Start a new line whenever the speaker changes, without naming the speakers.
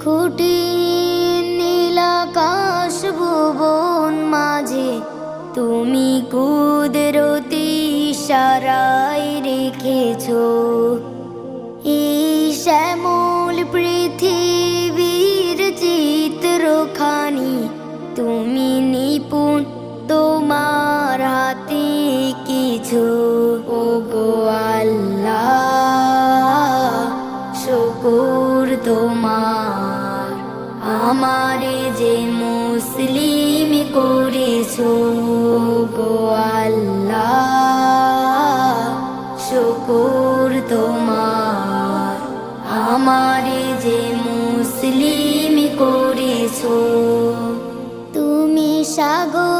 খুঁটিহীন নীলাকাশ ভুবন মাঝে তুমি কুদরতি ইশারায় রেখেছো এই শ্যামল পৃথিবীর চিত্রখানি তুমি নিপুণ তোমার হাতে কিছু। ওগো আল্লাহ শুকর তোমার আমারে যে মুসলিম করেছো। ওগো আল্লাহ শুকর তোমার আমারে যে মুসলিম করেছো। তুমি সাগর